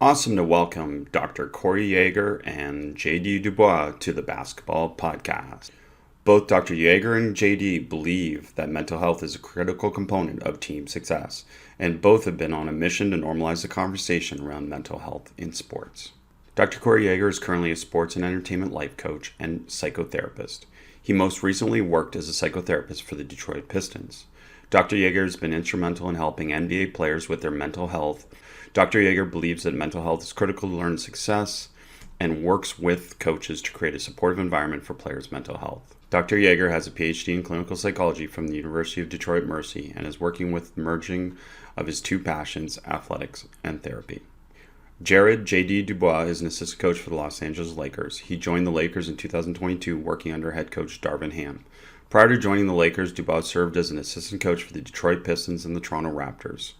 Awesome to welcome Dr. Corey Yeager and JD DuBois to the Basketball Podcast. Both Dr. Yeager and JD believe that mental health is a critical component of team success, and both have been on a mission to normalize the conversation around mental health in sports. Dr. Corey Yeager is currently a sports and entertainment life coach and psychotherapist. He most recently worked as a psychotherapist for the Detroit Pistons. Dr. Yeager has been instrumental in helping NBA players with their mental health. Dr. Yeager believes that mental health is critical to learn success and works with coaches to create a supportive environment for players' mental health. Dr. Yeager has a PhD in clinical psychology from the University of Detroit Mercy and is working with merging of his two passions, athletics and therapy. JD DuBois is an assistant coach for the Los Angeles Lakers. He joined the Lakers in 2022 working under head coach Darvin Ham. Prior to joining the Lakers, DuBois served as an assistant coach for the Detroit Pistons and the Toronto Raptors.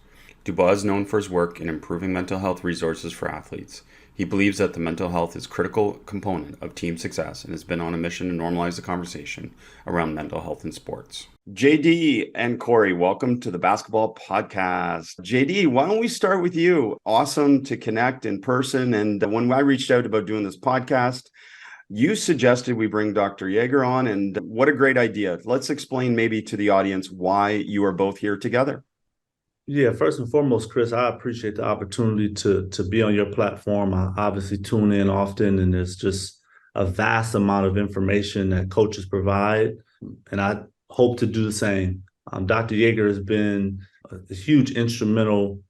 DuBois is known for his work in improving mental health resources for athletes. He believes that the mental health is a critical component of team success and has been on a mission to normalize the conversation around mental health in sports. JD and Corey, welcome to the Basketball Podcast. JD, why don't we start with you? Awesome to connect in person. And when I reached out about doing this podcast, you suggested we bring Dr. Yeager on, and what a great idea. Let's explain maybe to the audience why you are both here together. Yeah, first and foremost, Chris, I appreciate the opportunity to be on your platform. I obviously tune in often, and there's just a vast amount of information that coaches provide, and I hope to do the same. Dr. Yeager has been a huge instrumental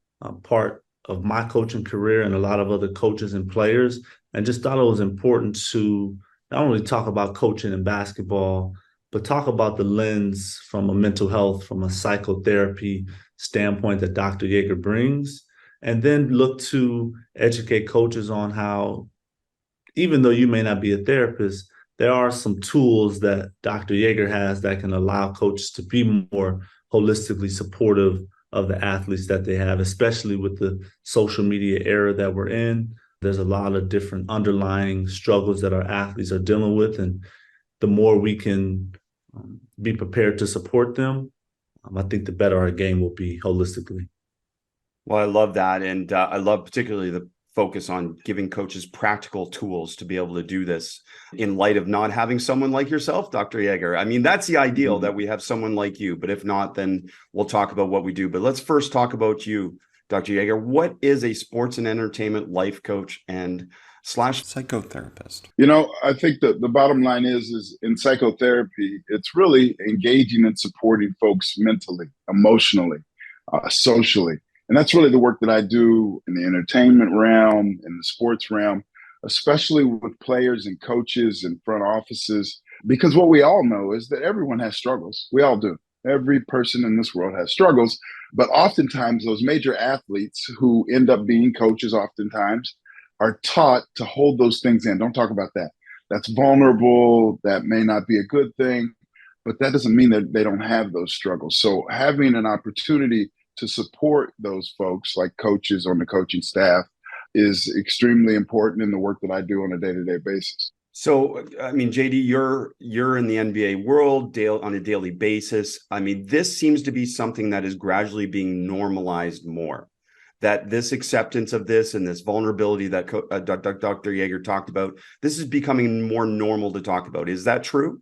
part of my coaching career and a lot of other coaches and players, and just thought it was important to not only talk about coaching and basketball, but talk about the lens from a mental health, from a psychotherapy standpoint that Dr. Yeager brings, and then look to educate coaches on how, even though you may not be a therapist, there are some tools that Dr. Yeager has that can allow coaches to be more holistically supportive of the athletes that they have, especially with the social media era that we're in. There's a lot of different underlying struggles that our athletes are dealing with, and the more we can be prepared to support them, I think the better our game will be holistically. Well, I love that. And I love particularly the focus on giving coaches practical tools to be able to do this in light of not having someone like yourself, Dr. Yeager. I mean, that's the ideal, that we have someone like you. But if not, then we'll talk about what we do. But let's first talk about you, Dr. Yeager. What is a sports and entertainment life coach and / psychotherapist? I think the bottom line is in psychotherapy, it's really engaging and supporting folks mentally, emotionally, socially. And that's really the work that I do in the entertainment realm, in the sports realm, especially with players and coaches and front offices, because what we all know is that everyone has struggles. We all do. Every person in this world has struggles, but oftentimes those major athletes who end up being coaches oftentimes are taught to hold those things in. Don't talk about that. That's vulnerable. That may not be a good thing, but that doesn't mean that they don't have those struggles. So having an opportunity to support those folks like coaches on the coaching staff is extremely important in the work that I do on a day-to-day basis. So, I mean, JD, you're in the NBA world on a daily basis. I mean, this seems to be something that is gradually being normalized more. That this acceptance of this and this vulnerability that Dr. Yeager talked about, this is becoming more normal to talk about. Is that true?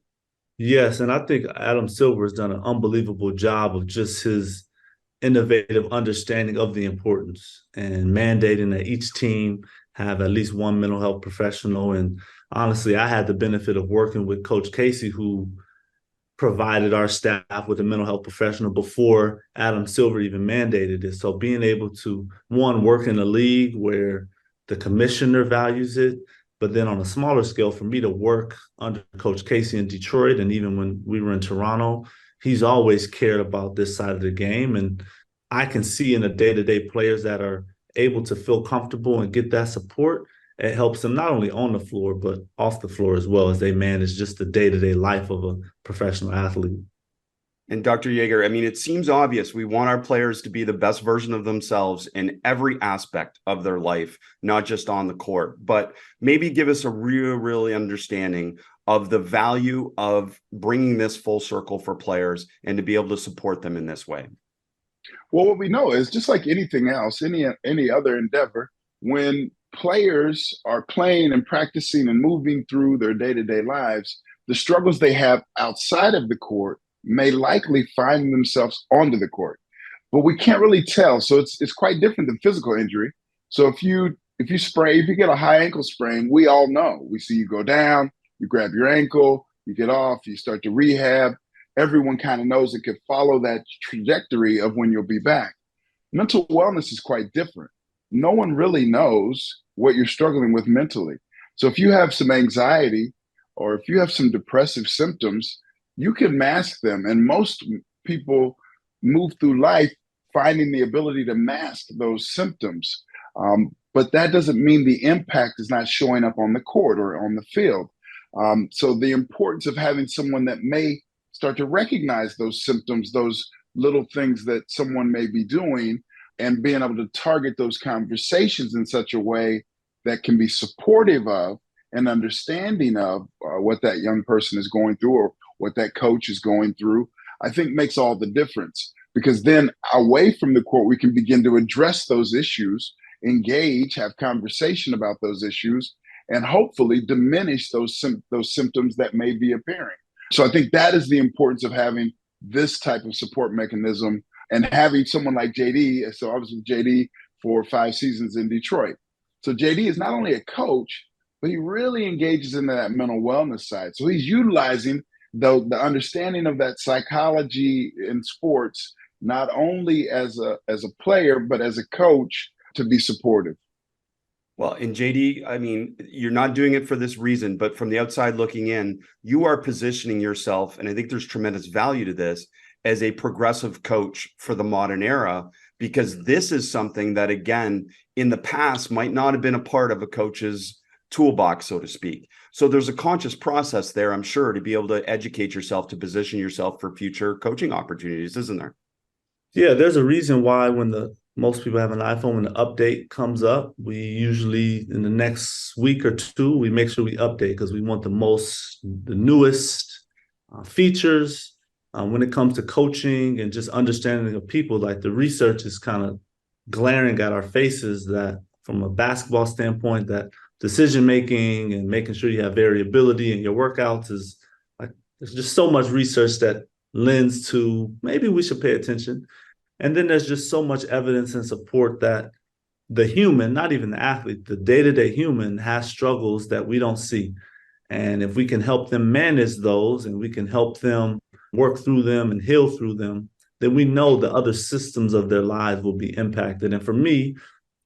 Yes, and I think Adam Silver has done an unbelievable job of just his innovative understanding of the importance and mandating that each team have at least one mental health professional. And honestly, I had the benefit of working with Coach Casey, who provided our staff with a mental health professional before Adam Silver even mandated it. So being able to, one, work in a league where the commissioner values it, but then on a smaller scale, for me to work under Coach Casey in Detroit, and even when we were in Toronto, he's always cared about this side of the game. And I can see in the day-to-day players that are able to feel comfortable and get that support, it helps them not only on the floor, but off the floor as well, as they manage just the day-to-day life of a professional athlete. And Dr. Yeager, I mean, it seems obvious. We want our players to be the best version of themselves in every aspect of their life, not just on the court, but maybe give us a really understanding of the value of bringing this full circle for players and to be able to support them in this way. Well, what we know is just like anything else, any other endeavor, when players are playing and practicing and moving through their day-to-day lives, the struggles they have outside of the court may likely find themselves onto the court. But we can't really tell. So it's quite different than physical injury. So if you get a high ankle sprain, we all know. We see you go down, you grab your ankle, you get off, you start to rehab. Everyone kind of knows it could follow that trajectory of when you'll be back. Mental wellness is quite different. No one really knows what you're struggling with mentally. So if you have some anxiety or if you have some depressive symptoms, you can mask them. And most people move through life finding the ability to mask those symptoms. But that doesn't mean the impact is not showing up on the court or on the field. So the importance of having someone that may start to recognize those symptoms, those little things that someone may be doing, and being able to target those conversations in such a way that can be supportive of and understanding of what that young person is going through or what that coach is going through, I think makes all the difference. Because then away from the court, we can begin to address those issues, engage, have conversation about those issues, and hopefully diminish those symptoms that may be appearing. So I think that is the importance of having this type of support mechanism and having someone like JD. So I was with JD for 5 seasons in Detroit. So JD is not only a coach, but he really engages into that mental wellness side. So he's utilizing the understanding of that psychology in sports, not only as a player, but as a coach to be supportive. Well, in JD, I mean, you're not doing it for this reason, but from the outside looking in, you are positioning yourself, and I think there's tremendous value to this, as a progressive coach for the modern era, because this is something that, again, in the past might not have been a part of a coach's toolbox, so to speak. So there's a conscious process there, I'm sure, to be able to educate yourself, to position yourself for future coaching opportunities, isn't there? Yeah, there's a reason why when most people have an iPhone, when the update comes up, we usually in the next week or two, we make sure we update because we want the newest features when it comes to coaching and just understanding of people. Like the research is kind of glaring at our faces that from a basketball standpoint, that decision-making and making sure you have variability in your workouts is like, there's just so much research that lends to maybe we should pay attention. And then there's just so much evidence and support that the human, not even the athlete, the day-to-day human has struggles that we don't see. And if we can help them manage those and we can help them work through them and heal through them, then we know the other systems of their lives will be impacted. And for me,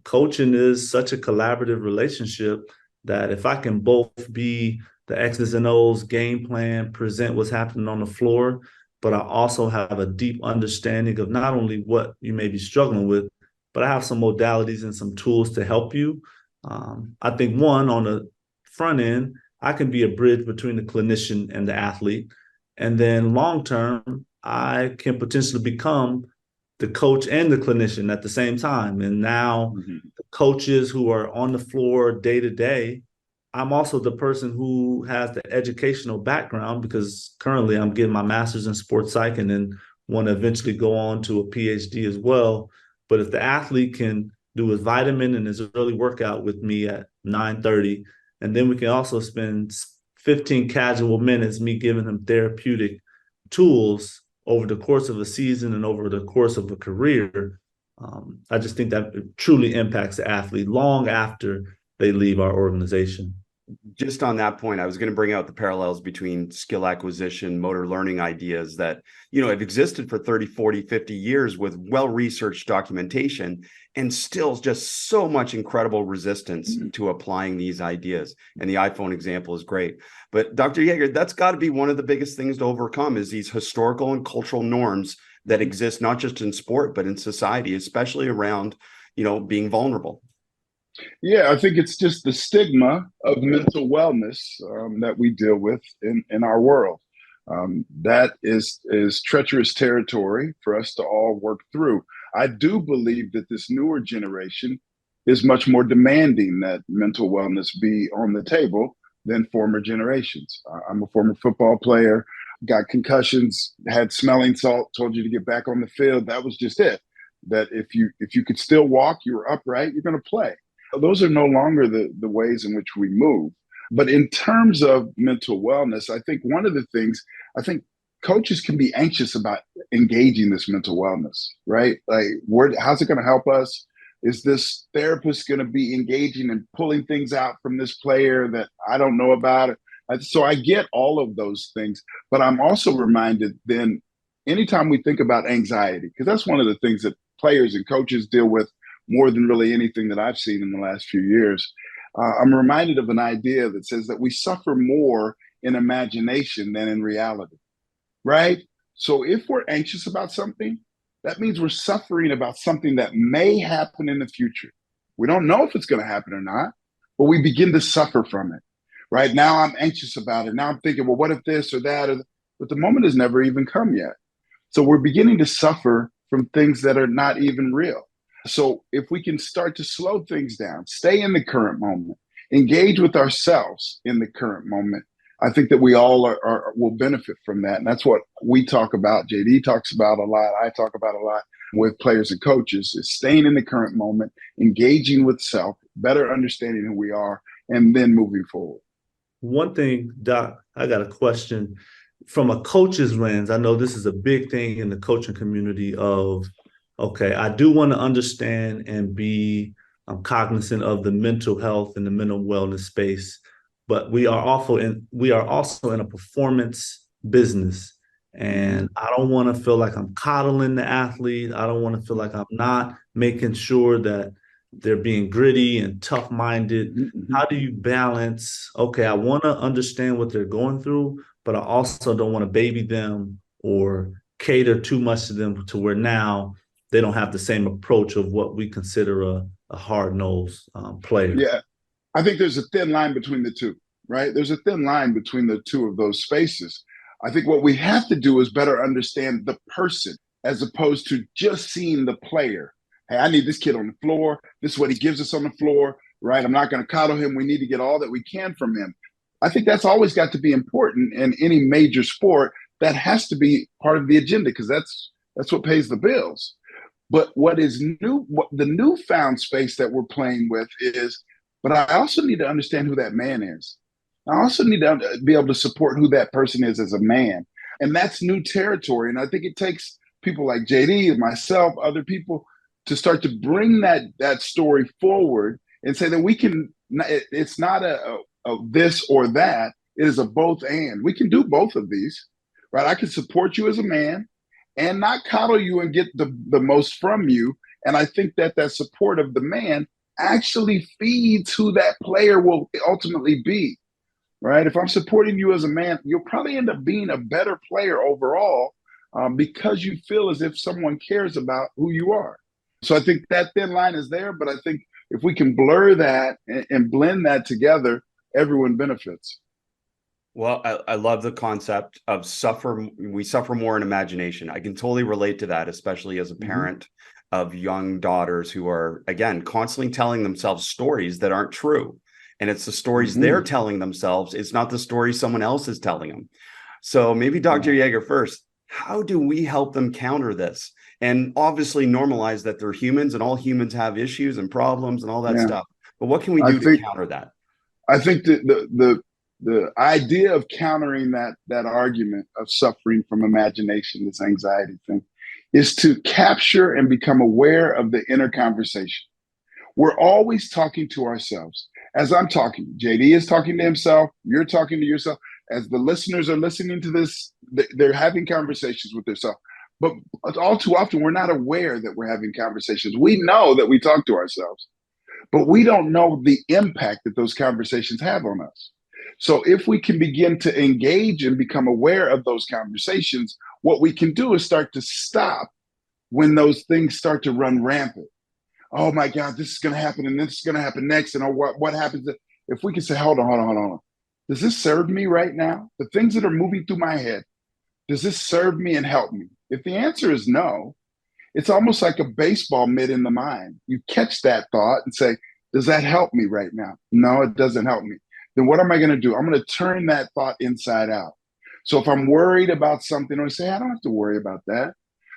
coaching is such a collaborative relationship that if I can both be the X's and O's game plan, present what's happening on the floor, but I also have a deep understanding of not only what you may be struggling with, but I have some modalities and some tools to help you. I think one, on the front end, I can be a bridge between the clinician and the athlete. And then long term, I can potentially become the coach and the clinician at the same time. And now the coaches who are on the floor day to day, I'm also the person who has the educational background because currently I'm getting my master's in sports psych and then want to eventually go on to a PhD as well. But if the athlete can do his vitamin and his early workout with me at 9:30, and then we can also spend 15 casual minutes, me giving him therapeutic tools over the course of a season and over the course of a career, I just think that it truly impacts the athlete long after they leave our organization. Just on that point, I was going to bring out the parallels between skill acquisition, motor learning ideas that, have existed for 30, 40, 50 years with well-researched documentation and still just so much incredible resistance to applying these ideas. And the iPhone example is great. But Dr. Yeager, that's got to be one of the biggest things to overcome is these historical and cultural norms that exist, not just in sport, but in society, especially around, being vulnerable. Yeah, I think it's just the stigma of mental wellness that we deal with in our world. That is treacherous territory for us to all work through. I do believe that this newer generation is much more demanding that mental wellness be on the table than former generations. I'm a former football player, got concussions, had smelling salt, told you to get back on the field. That was just it. That if you could still walk, you were upright, you're going to play. Those are no longer the ways in which we move. But in terms of mental wellness, I think one of the things, I think coaches can be anxious about engaging this mental wellness, right? Like, how's it going to help us? Is this therapist going to be engaging and pulling things out from this player that I don't know about? So I get all of those things, but I'm also reminded then anytime we think about anxiety, because that's one of the things that players and coaches deal with more than really anything that I've seen in the last few years. I'm reminded of an idea that says that we suffer more in imagination than in reality, right? So if we're anxious about something, that means we're suffering about something that may happen in the future. We don't know if it's going to happen or not, but we begin to suffer from it, right? Now I'm anxious about it. Now I'm thinking, well, what if this or that? But the moment has never even come yet. So we're beginning to suffer from things that are not even real. So if we can start to slow things down, stay in the current moment, engage with ourselves in the current moment, I think that we all will benefit from that. And that's what we talk about. JD talks about a lot. I talk about a lot with players and coaches, is staying in the current moment, engaging with self, better understanding who we are, and then moving forward. One thing, Doc, I got a question. From a coach's lens, I know this is a big thing in the coaching community of, okay, I do want to understand and be cognizant of the mental health and the mental wellness space, but we are also in a performance business. And I don't want to feel like I'm coddling the athlete. I don't want to feel like I'm not making sure that they're being gritty and tough-minded. Mm-hmm. How do you balance, okay, I want to understand what they're going through, but I also don't want to baby them or cater too much to them to where now they don't have the same approach of what we consider a hard-nosed player. Yeah, I think there's a thin line between the two, right? There's a thin line between the two of those spaces. I think what we have to do is better understand the person as opposed to just seeing the player. Hey, I need this kid on the floor. This is what he gives us on the floor, right? I'm not going to coddle him. We need to get all that we can from him. I think that's always got to be important in any major sport. That has to be part of the agenda because that's what pays the bills. But what is new, what the newfound space that we're playing with is, but I also need to understand who that man is. I also need to be able to support who that person is as a man. And that's new territory. And I think it takes people like JD and myself, other people, to start to bring that story forward and say that we can, it's not a this or that, it is a both and. We can do both of these, right? I can support you as a man and not coddle you and get the most from you. And I think that support of the man actually feeds who that player will ultimately be, right? If I'm supporting you as a man, you'll probably end up being a better player overall because you feel as if someone cares about who you are. So I think that thin line is there, but I think if we can blur that and blend that together, everyone benefits. Well, I love the concept of we suffer more in imagination. I can totally relate to that, especially as a parent of young daughters who are, again, constantly telling themselves stories that aren't true. And it's the stories they're telling themselves. It's not the story someone else is telling them. So maybe Dr. Yeager first, how do we help them counter this? And obviously normalize that they're humans and all humans have issues and problems and all that stuff. But what can we do to counter that? I think that the idea of countering that argument of suffering from imagination, this anxiety thing, is to capture and become aware of the inner conversation. We're always talking to ourselves. As I'm talking, JD is talking to himself, you're talking to yourself. As the listeners are listening to this, they're having conversations with themselves. But all too often, we're not aware that we're having conversations. We know that we talk to ourselves, but we don't know the impact that those conversations have on us. So if we can begin to engage and become aware of those conversations, what we can do is start to stop when those things start to run rampant. Oh my God, this is going to happen and this is going to happen next. And what happens if we can say, hold on. Does this serve me right now? The things that are moving through my head, does this serve me and help me? If the answer is no, it's almost like a baseball mitt in the mind. You catch that thought and say, does that help me right now? No, it doesn't help me. Then what am I going to do? I'm going to turn that thought inside out. So if I'm worried about something, I say, I don't have to worry about that.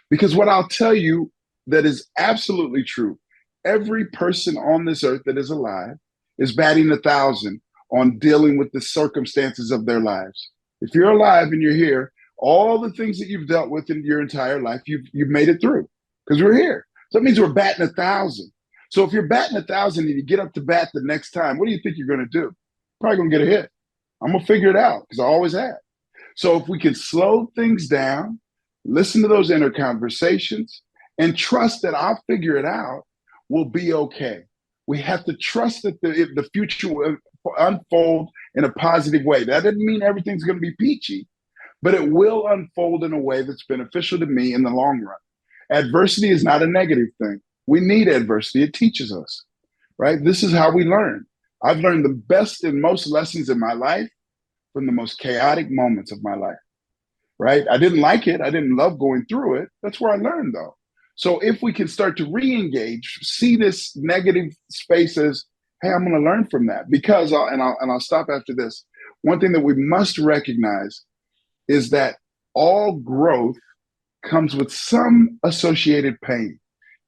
Because what I'll tell you that is absolutely true, Every person on this earth that is alive is batting 1,000 on dealing with the circumstances of their lives. If you're alive and you're here, all the things that you've dealt with in your entire life, you've made it through because we're here. So that means we're batting 1,000. So if you're batting 1,000 and you get up to bat the next time, what do you think you're going to do? Probably going to get a hit. I'm going to figure it out because I always have. So if we can slow things down, listen to those inner conversations, and trust that I'll figure it out, we'll be okay. We have to trust that the future will unfold in a positive way. That doesn't mean everything's going to be peachy, but it will unfold in a way that's beneficial to me in the long run. Adversity is not a negative thing. We need adversity. It teaches us, right? This is how we learn. I've learned the best and most lessons in my life from the most chaotic moments of my life, right? I didn't like it. I didn't love going through it. That's where I learned, though. So if we can start to re-engage, see this negative space as, hey, I'm going to learn from that. Because, I'll stop after this. One thing that we must recognize is that all growth comes with some associated pain.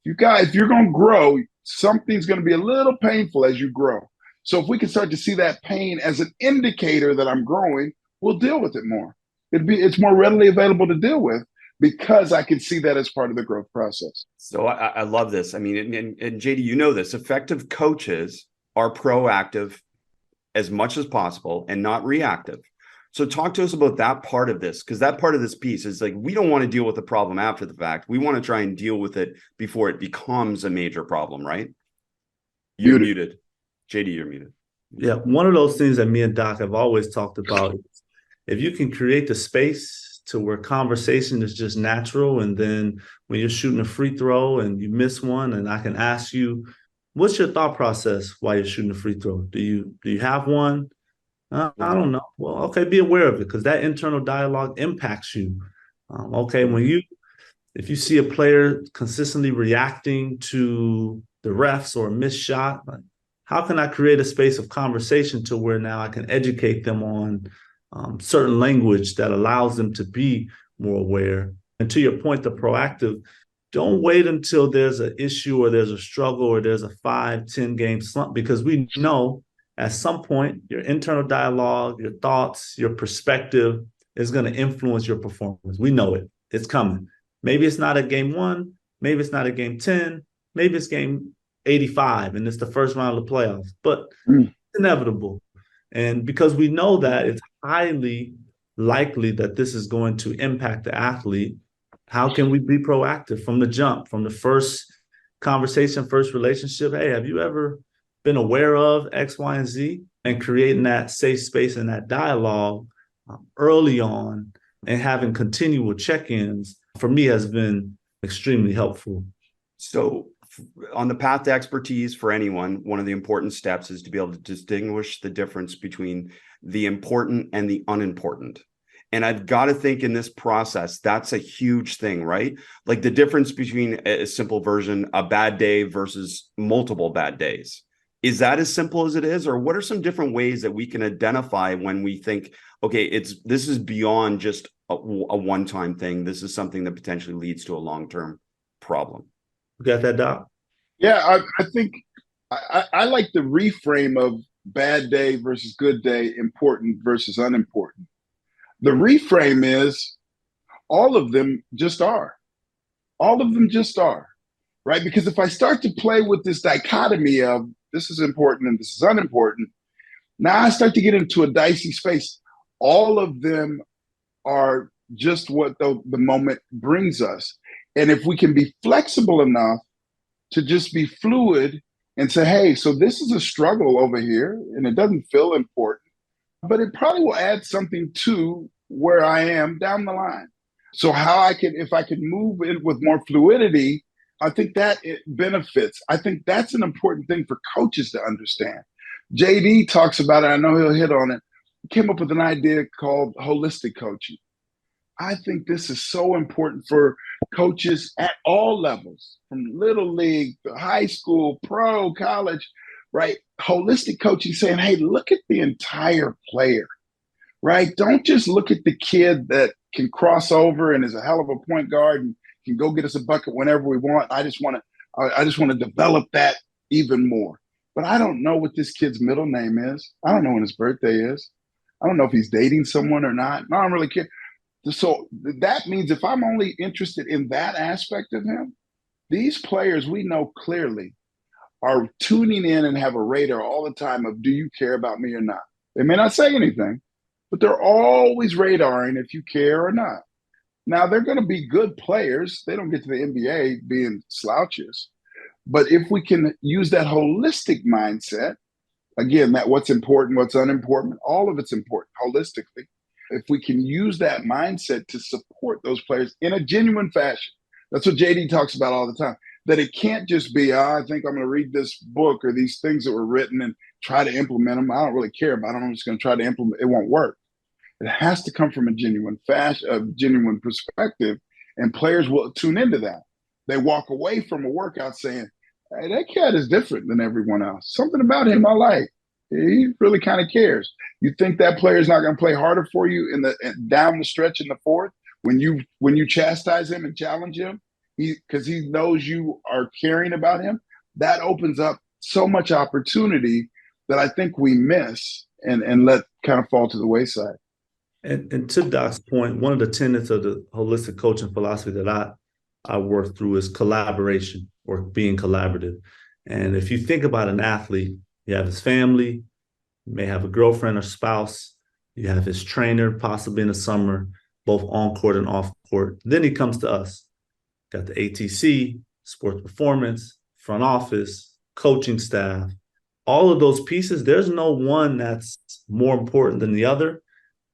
If you're going to grow, something's going to be a little painful as you grow. So if we can start to see that pain as an indicator that I'm growing, we'll deal with it more. It's more readily available to deal with because I can see that as part of the growth process. So I love this. I mean, and JD, you know this, effective coaches are proactive as much as possible and not reactive. So talk to us about that part of this, because that part of this piece is like, we don't want to deal with the problem after the fact. We want to try and deal with it before it becomes a major problem, right? You're muted. JD, you're muted. Yeah, one of those things that me and Doc have always talked about is if you can create the space to where conversation is just natural, and then when you're shooting a free throw and you miss one, and I can ask you, what's your thought process while you're shooting a free throw? Do you have one? I don't know. Well, okay, be aware of it because that internal dialogue impacts you. Okay, if you see a player consistently reacting to the refs or a missed shot, like, how can I create a space of conversation to where now I can educate them on certain language that allows them to be more aware? And to your point, the proactive, don't wait until there's an issue or there's a struggle or there's a 5-10 game slump, because we know at some point your internal dialogue, your thoughts, your perspective is going to influence your performance. We know it. It's coming. Maybe it's not a game 1. Maybe it's not a game 10. Maybe it's game 85 and it's the first round of the playoffs, but it's inevitable. And because we know that, it's highly likely that this is going to impact the athlete. How can we be proactive from the jump, from the first conversation, first relationship? Hey, have you ever been aware of X, Y, and Z? And creating that safe space and that dialogue early on and having continual check-ins for me has been extremely helpful. So on the path to expertise for anyone, one of the important steps is to be able to distinguish the difference between the important and the unimportant. And I've got to think in this process, that's a huge thing, right? Like the difference between a simple version, a bad day versus multiple bad days. Is that as simple as it is? Or what are some different ways that we can identify when we think, okay, this is beyond just a one-time thing. This is something that potentially leads to a long-term problem. You got that, Doc? Yeah, I think I like the reframe of bad day versus good day, important versus unimportant. The reframe is all of them just are. All of them just are, right? Because if I start to play with this dichotomy of this is important and this is unimportant, now I start to get into a dicey space. All of them are just what the moment brings us. And if we can be flexible enough to just be fluid and say, hey, so this is a struggle over here and it doesn't feel important, but it probably will add something to where I am down the line. So if I can move it with more fluidity, I think that it benefits. I think that's an important thing for coaches to understand. JD talks about it. I know he'll hit on it. He came up with an idea called holistic coaching. I think this is so important for coaches at all levels, from little league to high school, pro, college, right? Holistic coaching, saying, hey, look at the entire player, right? Don't just look at the kid that can cross over and is a hell of a point guard and can go get us a bucket whenever we want. I just want to I just want to develop that even more. But I don't know what this kid's middle name is. I don't know when his birthday is. I don't know if he's dating someone or not. No, I don't really care. So that means if I'm only interested in that aspect of him, these players we know clearly are tuning in and have a radar all the time of, do you care about me or not? They may not say anything, but they're always radaring if you care or not. Now, they're going to be good players. They don't get to the NBA being slouches. But if we can use that holistic mindset, again, that what's important, what's unimportant, all of it's important holistically. If we can use that mindset to support those players in a genuine fashion, that's what JD talks about all the time, that it can't just be, I think I'm going to read this book or these things that were written and try to implement them. I don't really care about them. I'm just going to try to implement. It won't work. It has to come from a genuine fashion, a genuine perspective, and players will tune into that. They walk away from a workout saying, hey, that cat is different than everyone else. Something about him I like. He really kind of cares. You think that player is not going to play harder for you down the stretch in the fourth when you chastise him and challenge him, because he knows you are caring about him? That opens up so much opportunity that I think we miss and let kind of fall to the wayside. And to Doc's point, one of the tenets of the holistic coaching philosophy that I work through is collaboration, or being collaborative. And if you think about an athlete, you have his family, you may have a girlfriend or spouse, you have his trainer, possibly in the summer, both on court and off court. Then he comes to us. Got the ATC, sports performance, front office, coaching staff, all of those pieces. There's no one that's more important than the other.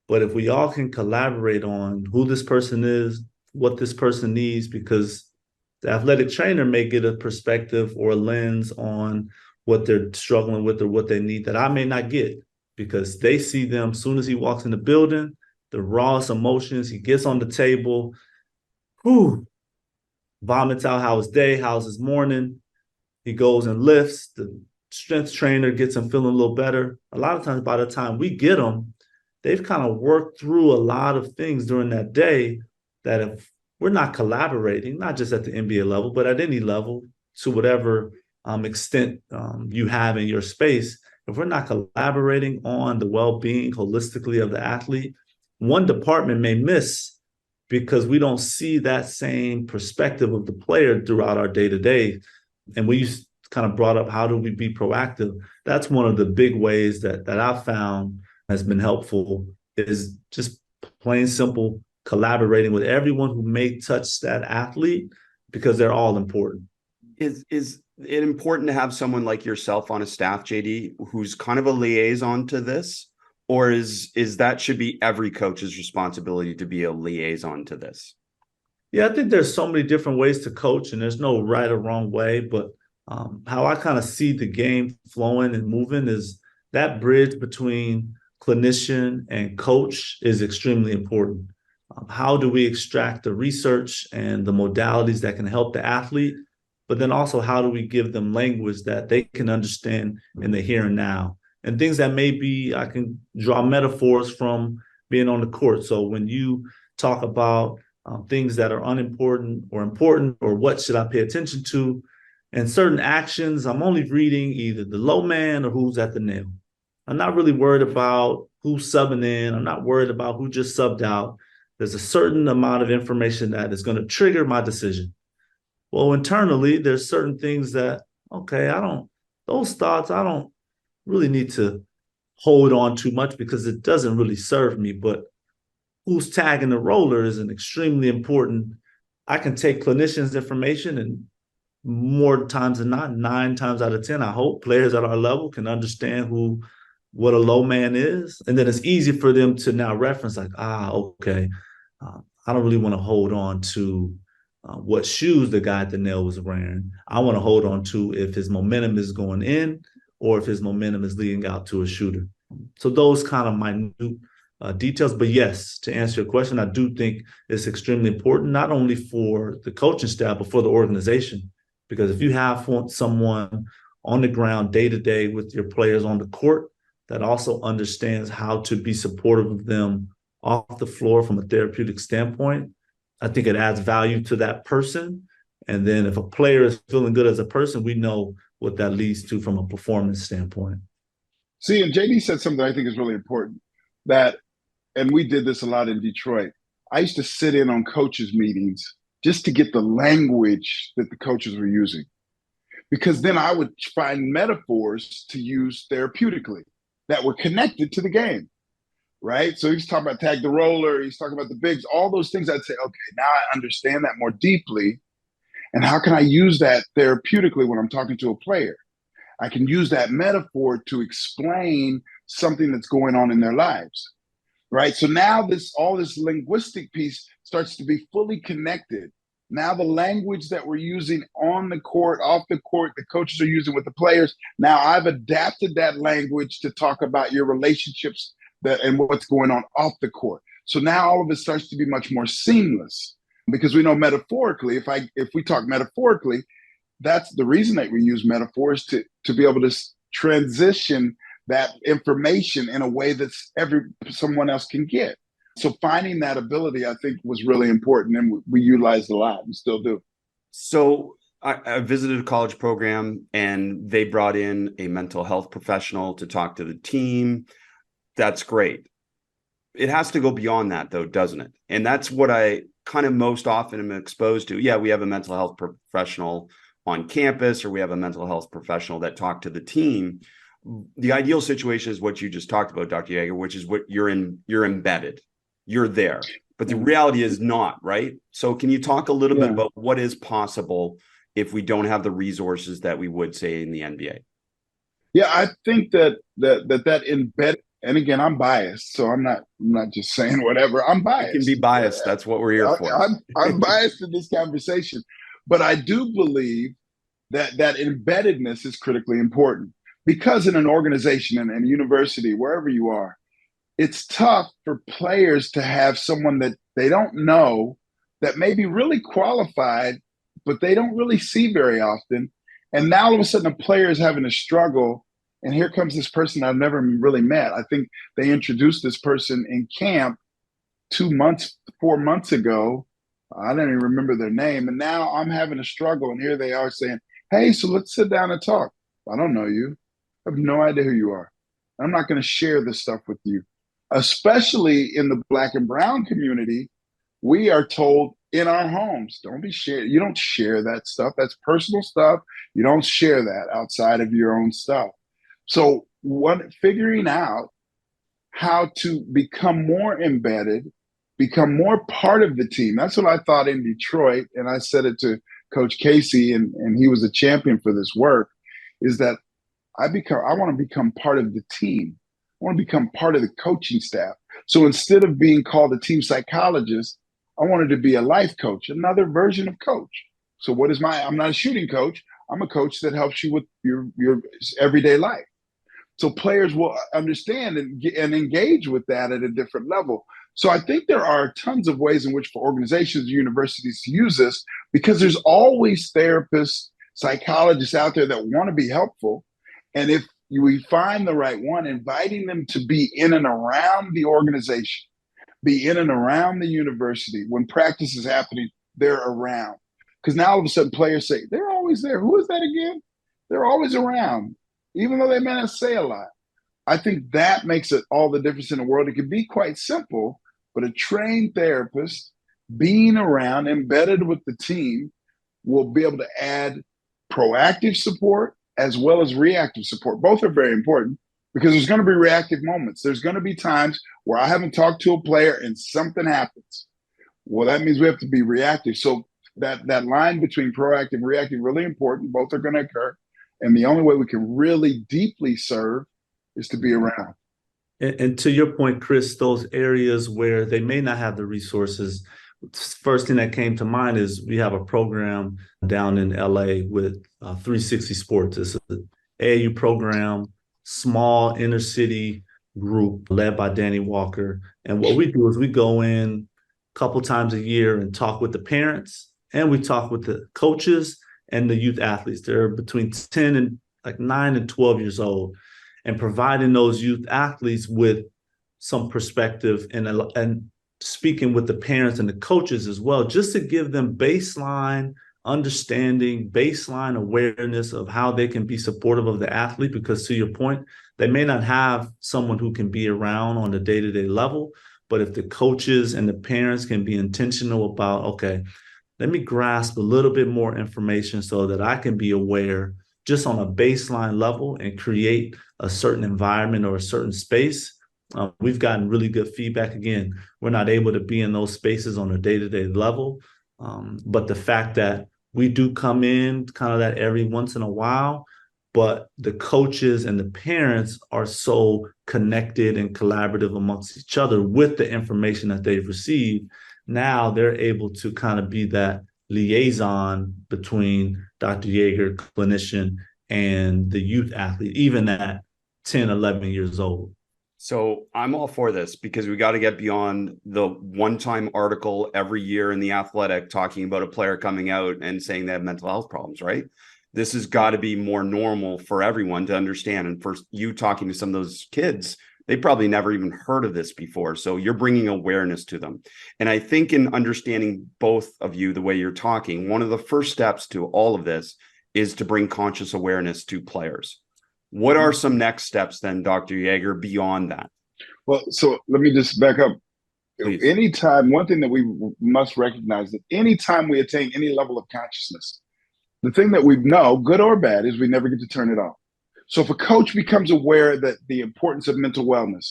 But if we all can collaborate on who this person is, what this person needs, because the athletic trainer may get a perspective or a lens on what they're struggling with or what they need that I may not get, because they see them as soon as he walks in the building, the rawest emotions, he gets on the table, vomits out how his day, how's his morning. He goes and lifts. The strength trainer gets him feeling a little better. A lot of times by the time we get them, they've kind of worked through a lot of things during that day that if we're not collaborating, not just at the NBA level, but at any level, to whatever extent you have in your space, if we're not collaborating on the well-being holistically of the athlete, one department may miss because we don't see that same perspective of the player throughout our day-to-day. And we kind of brought up, how do we be proactive? That's one of the big ways that I've found has been helpful, is just plain simple collaborating with everyone who may touch that athlete, because they're all important. Is it important to have someone like yourself on a staff, JD, who's kind of a liaison to this? Or is that should be every coach's responsibility to be a liaison to this? Yeah, I think there's so many different ways to coach, and there's no right or wrong way. But how I kind of see the game flowing and moving is that bridge between clinician and coach is extremely important. How do we extract the research and the modalities that can help the athlete? But then also, how do we give them language that they can understand in the here and now? And things that may be, I can draw metaphors from being on the court. So when you talk about things that are unimportant or important, or what should I pay attention to, and certain actions, I'm only reading either the low man or who's at the nail. I'm not really worried about who's subbing in. I'm not worried about who just subbed out. There's a certain amount of information that is going to trigger my decision. Well, internally, there's certain things that, okay, those thoughts, I don't really need to hold on too much because it doesn't really serve me. But who's tagging the roller is an extremely important. I can take clinicians' information, and more times than not, 9 times out of 10, I hope players at our level can understand what a low man is. And then it's easy for them to now reference like, okay, I don't really want to hold on to what shoes the guy at the nail was wearing. I want to hold on to if his momentum is going in or if his momentum is leading out to a shooter. So those kind of minute details. But yes, to answer your question, I do think it's extremely important, not only for the coaching staff, but for the organization. Because if you have someone on the ground day to day with your players on the court that also understands how to be supportive of them off the floor from a therapeutic standpoint, I think it adds value to that person. And then if a player is feeling good as a person, we know what that leads to from a performance standpoint. See, and JD said something I think is really important that, and we did this a lot in Detroit. I used to sit in on coaches' meetings just to get the language that the coaches were using, because then I would find metaphors to use therapeutically that were connected to the game, right? So he's talking about tag the roller, he's talking about the bigs, all those things. I'd say, okay, now I understand that more deeply. And how can I use that therapeutically when I'm talking to a player? I can use that metaphor to explain something that's going on in their lives, right? So now all this linguistic piece starts to be fully connected. Now the language that we're using on the court, off the court, the coaches are using with the players. Now I've adapted that language to talk about your relationships and what's going on off the court. So now all of it starts to be much more seamless, because we know metaphorically, if we talk metaphorically, that's the reason that we use metaphors to be able to transition that information in a way that someone else can get. So finding that ability, I think, was really important, and we utilized a lot and still do. So I visited a college program, and they brought in a mental health professional to talk to the team. That's great. It has to go beyond that, though, doesn't it? And that's what I kind of most often am exposed to. Yeah, we have a mental health professional on campus, or we have a mental health professional that talk to the team. The ideal situation is what you just talked about, Dr. Yeager, which is what you're embedded, you're there, but the reality is not, right? So can you talk a little bit about what is possible if we don't have the resources that we would say in the NBA? Yeah, I think that embedded, and again, I'm biased, so I'm not just saying whatever. I'm biased. You can be biased. That's what we're here for. I'm biased in this conversation, but I do believe that embeddedness is critically important, because in an organization and a university, wherever you are, it's tough for players to have someone that they don't know that may be really qualified, but they don't really see very often. And now all of a sudden a player is having a struggle, and here comes this person I've never really met. I think they introduced this person in camp 4 months ago. I don't even remember their name. And now I'm having a struggle, and here they are saying, hey, so let's sit down and talk. I don't know you. I have no idea who you are. I'm not going to share this stuff with you. Especially in the Black and brown community, we are told in our homes, don't be shared. You don't share that stuff. That's personal stuff. You don't share that outside of your own stuff. So figuring out how to become more embedded, become more part of the team. That's what I thought in Detroit. And I said it to Coach Casey, and he was a champion for this work, is that I want to become part of the team. I want to become part of the coaching staff. So instead of being called a team psychologist, I wanted to be a life coach, another version of coach. So I'm not a shooting coach. I'm a coach that helps you with your everyday life. So players will understand and engage with that at a different level. So I think there are tons of ways in which for organizations and universities to use this, because there's always therapists, psychologists out there that want to be helpful. And if we find the right one, inviting them to be in and around the organization, be in and around the university. When practice is happening, they're around. Because now all of a sudden players say, they're always there. Who is that again? They're always around, even though they may not say a lot. I think that makes it all the difference in the world. It can be quite simple, but a trained therapist being around, embedded with the team, will be able to add proactive support as well as reactive support. Both are very important, because there's going to be reactive moments. There's going to be times where I haven't talked to a player and something happens. Well, that means we have to be reactive. So that line between proactive and reactive, really important. Both are going to occur. And the only way we can really deeply serve is to be around. And to your point, Chris, those areas where they may not have the resources, first thing that came to mind is we have a program down in LA with 360 Sports. It's an AAU program, small inner city group led by Danny Walker. And what we do is we go in a couple times a year and talk with the parents, and we talk with the coaches and the youth athletes. They're between 10 and 9 and 12 years old, and providing those youth athletes with some perspective and speaking with the parents and the coaches as well, just to give them baseline understanding, baseline awareness of how they can be supportive of the athlete, because to your point, they may not have someone who can be around on the day-to-day level, but if the coaches and the parents can be intentional about, okay, let me grasp a little bit more information so that I can be aware just on a baseline level and create a certain environment or a certain space. We've gotten really good feedback. Again, we're not able to be in those spaces on a day-to-day level, but the fact that we do come in kind of that every once in a while, but the coaches and the parents are so connected and collaborative amongst each other with the information that they've received. Now they're able to kind of be that liaison between Dr. Yeager, clinician, and the youth athlete, even at 10, 11 years old. So I'm all for this because we got to get beyond the one-time article every year in The Athletic talking about a player coming out and saying they have mental health problems, right? This has got to be more normal for everyone to understand. And for you talking to some of those kids, they probably never even heard of this before. So you're bringing awareness to them. And I think in understanding both of you, the way you're talking, one of the first steps to all of this is to bring conscious awareness to players. What are some next steps then, Dr. Yeager, beyond that? Well, so let me just back up. Please. Anytime, one thing that we must recognize that anytime we attain any level of consciousness, the thing that we know, good or bad, is we never get to turn it off. So if a coach becomes aware that the importance of mental wellness,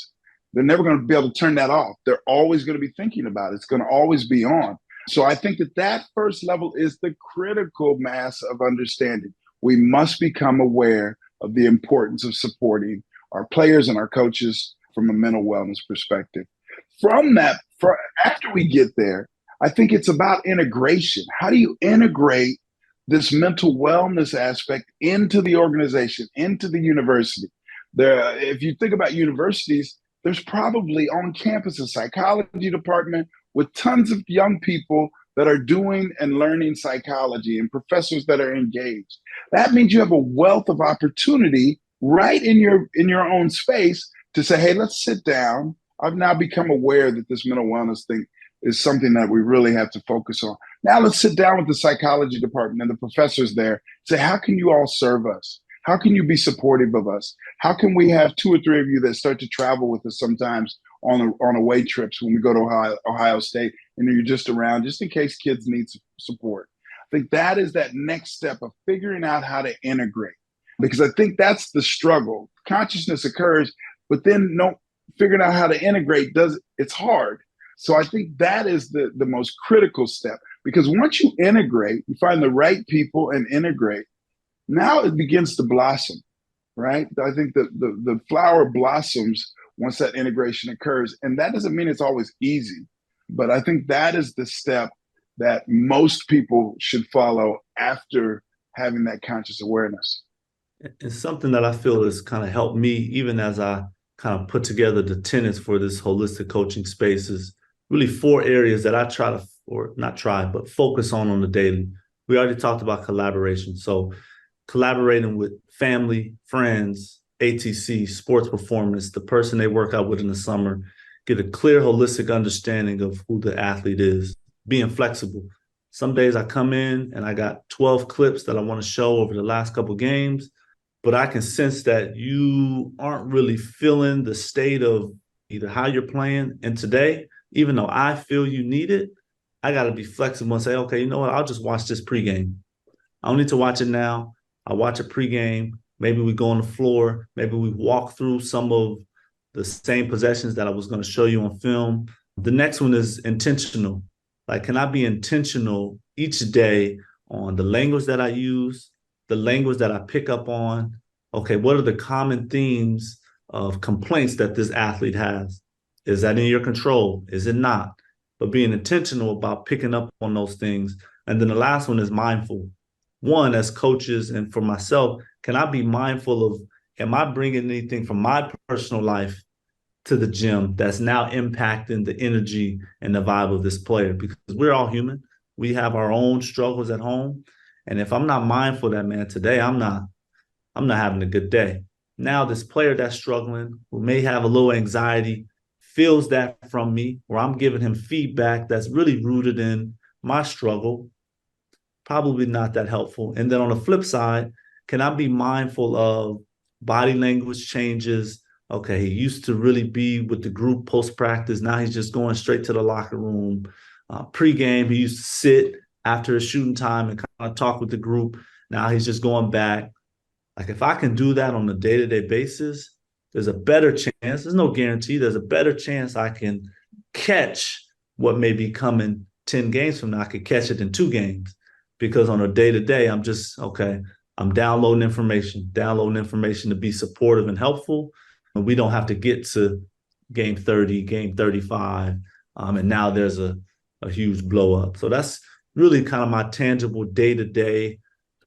they're never going to be able to turn that off. They're always going to be thinking about it. It's going to always be on. So I think that first level is the critical mass of understanding. We must become aware of the importance of supporting our players and our coaches from a mental wellness perspective. After we get there, I think it's about integration. How do you integrate this mental wellness aspect into the organization, into the university? If you think about universities, there's probably on campus a psychology department with tons of young people that are doing and learning psychology and professors that are engaged. That means you have a wealth of opportunity right in your own space to say, hey, let's sit down. I've now become aware that this mental wellness thing is something that we really have to focus on. Now let's sit down with the psychology department and the professors there, say, how can you all serve us? How can you be supportive of us? How can we have 2 or 3 of you that start to travel with us sometimes on away trips when we go to Ohio State, and you're just around just in case kids need support? I think that is that next step of figuring out how to integrate, because I think that's the struggle. Consciousness occurs, but then figuring out how to integrate it's hard. So I think that is the most critical step, because once you integrate, you find the right people and integrate, now it begins to blossom, right? I think the flower blossoms once that integration occurs. And that doesn't mean it's always easy, but I think that is the step that most people should follow after having that conscious awareness. It's something that I feel has kind of helped me, even as I kind of put together the tenets for this holistic coaching space, is really 4 areas that I focus on the daily. We already talked about collaboration. So collaborating with family, friends, ATC, sports performance, the person they work out with in the summer, get a clear, holistic understanding of who the athlete is, being flexible. Some days I come in and I got 12 clips that I want to show over the last couple of games, but I can sense that you aren't really feeling the state of either how you're playing. And today, even though I feel you need it, I got to be flexible and say, okay, you know what? I'll just watch this pregame. I don't need to watch it now. I'll watch it pregame. Maybe we go on the floor. Maybe we walk through some of the same possessions that I was going to show you on film. The next one is intentional. Like, can I be intentional each day on the language that I use, the language that I pick up on? Okay, what are the common themes of complaints that this athlete has? Is that in your control? Is it not? But being intentional about picking up on those things. And then the last one is mindful. One, as coaches and for myself, can I be mindful of, am I bringing anything from my personal life to the gym that's now impacting the energy and the vibe of this player? Because we're all human. We have our own struggles at home. And if I'm not mindful of that, man, today I'm not having a good day. Now this player that's struggling, who may have a little anxiety, feels that from me, or I'm giving him feedback that's really rooted in my struggle. Probably not that helpful. And then on the flip side, can I be mindful of body language changes? Okay, he used to really be with the group post-practice. Now he's just going straight to the locker room. Pre-game, he used to sit after his shooting time and kind of talk with the group. Now he's just going back. Like if I can do that on a day-to-day basis, there's a better chance, there's no guarantee, there's a better chance I can catch what may be coming 10 games from now. I could catch it in 2 games because on a day-to-day, I'm just, okay, I'm downloading information to be supportive and helpful. And we don't have to get to game 30, game 35. And now there's a huge blow up. So that's really kind of my tangible day-to-day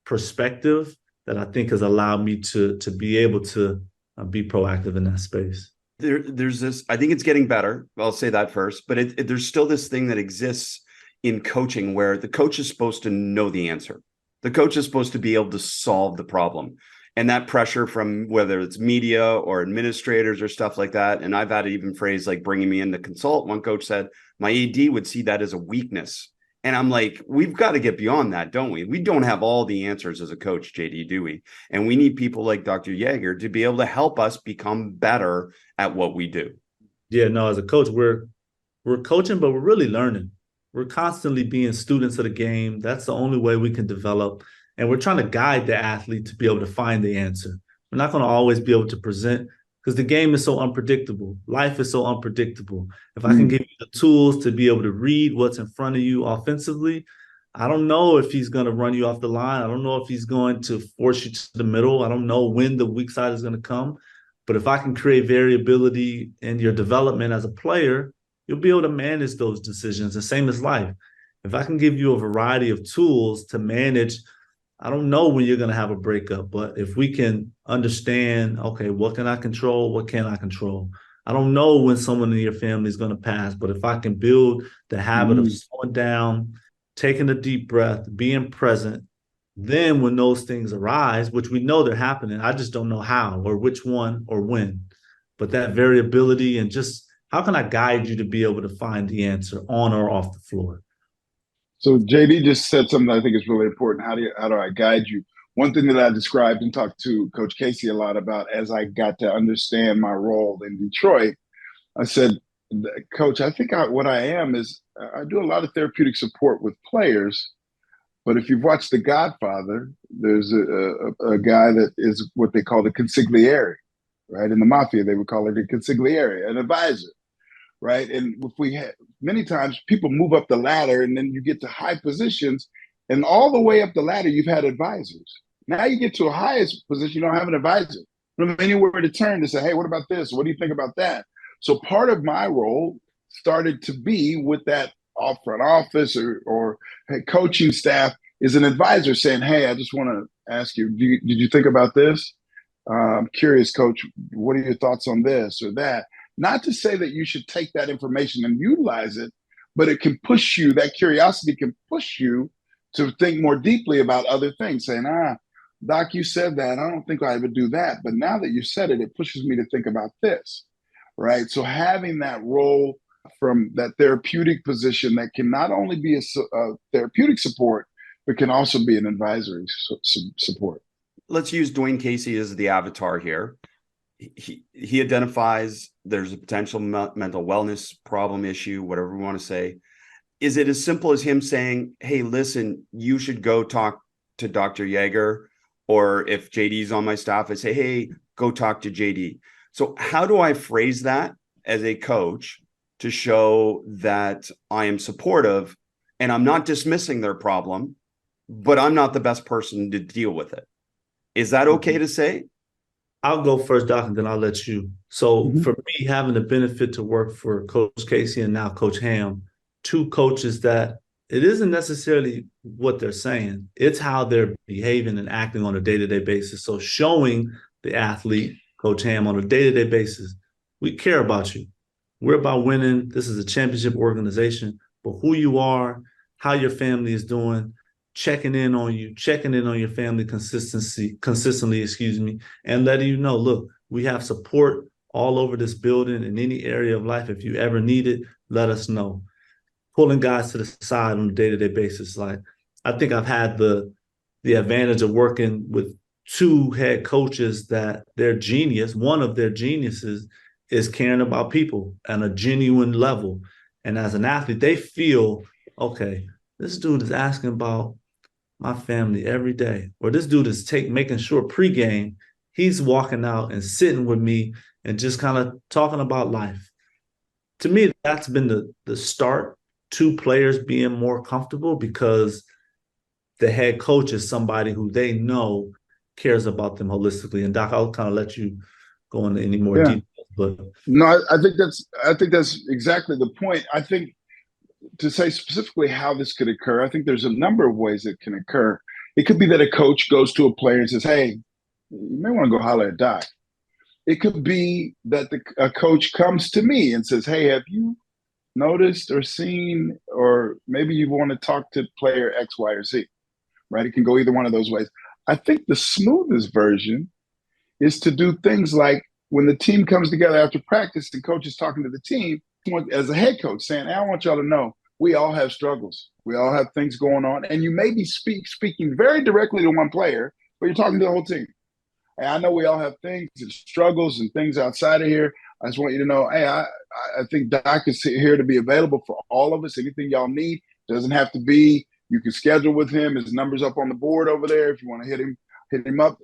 perspective that I think has allowed me to be able to be proactive in that space. There's this, I think it's getting better. I'll say that first, but there's still this thing that exists in coaching where the coach is supposed to know the answer. The coach is supposed to be able to solve the problem. And that pressure from whether it's media or administrators or stuff like that. And I've had it even phrased like bringing me in to consult. One coach said, my AD would see that as a weakness. And I'm like, we've got to get beyond that, don't we? We don't have all the answers as a coach, JD, do we? And we need people like Dr. Yeager to be able to help us become better at what we do. Yeah, no, as a coach, we're coaching, but we're really learning. We're constantly being students of the game. That's the only way we can develop. And we're trying to guide the athlete to be able to find the answer. We're not going to always be able to present because the game is so unpredictable. Life is so unpredictable. If I can give you the tools to be able to read what's in front of you offensively, I don't know if he's going to run you off the line. I don't know if he's going to force you to the middle. I don't know when the weak side is going to come. But if I can create variability in your development as a player, you'll be able to manage those decisions. The same as life. If I can give you a variety of tools to manage, I don't know when you're going to have a breakup, but if we can understand, okay, what can I control? What can I control? I don't know when someone in your family is going to pass, but if I can build the habit of slowing down, taking a deep breath, being present, then when those things arise, which we know they're happening, I just don't know how or which one or when, but that variability and just how can I guide you to be able to find the answer on or off the floor? So JD just said something I think is really important. How do I guide you? One thing that I described and talked to Coach Casey a lot about as I got to understand my role in Detroit, I said, Coach, I think what I am is I do a lot of therapeutic support with players. But if you've watched The Godfather, there's a guy that is what they call the consigliere, right? In the mafia, they would call it a consigliere, an advisor. Right. And if we had many times people move up the ladder and then you get to high positions and all the way up the ladder, you've had advisors. Now you get to a highest position, you don't have an advisor. You don't have anywhere to turn to say, hey, what about this? What do you think about that? So part of my role started to be with that front office or coaching staff is an advisor saying, hey, I just want to ask you, did you think about this? I'm curious, Coach, what are your thoughts on this or that? Not to say that you should take that information and utilize it, but it can push you, that curiosity can push you to think more deeply about other things, saying, Doc, you said that. I don't think I would do that. But now that you said it, it pushes me to think about this, right? So having that role from that therapeutic position that can not only be a therapeutic support, but can also be an advisory support. Let's use Dwayne Casey as the avatar here. He identifies there's a potential mental wellness problem issue, whatever we want to say. Is it as simple as him saying, hey, listen, you should go talk to Dr. Yeager? Or if JD's on my staff, I say, hey, go talk to JD. So how do I phrase that as a coach to show that I am supportive and I'm not dismissing their problem, but I'm not the best person to deal with it? Is that okay to say? I'll go first, Doc, and then I'll let you. So for me, having the benefit to work for Coach Casey and now Coach Ham, 2 coaches that it isn't necessarily what they're saying, it's how they're behaving and acting on a day-to-day basis. So showing the athlete, Coach Ham, on a day-to-day basis, we care about you. We're about winning. This is a championship organization, but who you are, how your family is doing, checking in on you, checking in on your family consistently, and letting you know, look, we have support all over this building in any area of life. If you ever need it, let us know. Pulling guys to the side on a day-to-day basis. Like, I think I've had the advantage of working with two head coaches that their genius, one of their geniuses is caring about people on a genuine level. And as an athlete, they feel, okay, this dude is asking about my family every day, or this dude is making sure pregame he's walking out and sitting with me and just kind of talking about life. To me, that's been the start to players being more comfortable because the head coach is somebody who they know cares about them holistically. And Doc, I'll kind of let you go into any more Yeah. details. But No, I think that's exactly the point. I think to say specifically how this could occur, I think there's a number of ways it can occur. It could be that a coach goes to a player and says, "Hey, you may want to go holler at Doc." It could be that a coach comes to me and says, "Hey, have you noticed or seen, or maybe you want to talk to player X, Y, or Z?" Right? It can go either one of those ways. I think the smoothest version is to do things like when the team comes together after practice, the coach is talking to the team as a head coach saying, "Hey, I want y'all to know we all have struggles. We all have things going on." And you may be speaking very directly to one player, but you're talking to the whole team. "Hey, I know we all have things and struggles and things outside of here. I just want you to know, hey, I think Doc is here to be available for all of us. Anything y'all need, doesn't have to be, you can schedule with him. His number's up on the board over there. If you want to hit him up."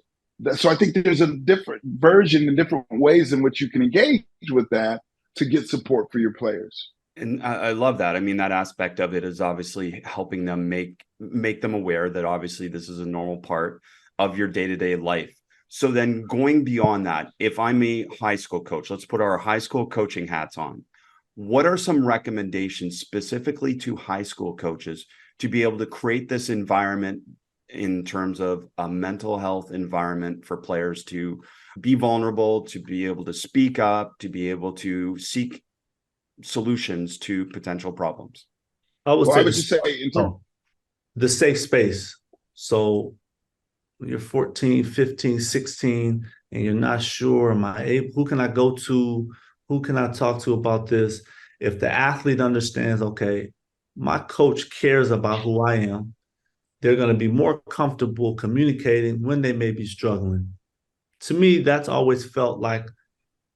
So I think there's a different version and different ways in which you can engage with that to get support for your players. And I love that. I mean, that aspect of it is obviously helping them make them aware that obviously this is a normal part of your day-to-day life. So then going beyond that, if I'm a high school coach, let's put our high school coaching hats on. What are some recommendations specifically to high school coaches to be able to create this environment in terms of a mental health environment for players to be vulnerable, to be able to speak up, to be able to seek solutions to potential problems? I would Well, say I would just say the safe space. So when you're 14, 15, 16, and you're not sure, am I able, who can I go to? Who can I talk to about this? If the athlete understands, okay, my coach cares about who I am, they're going to be more comfortable communicating when they may be struggling. To me, that's always felt like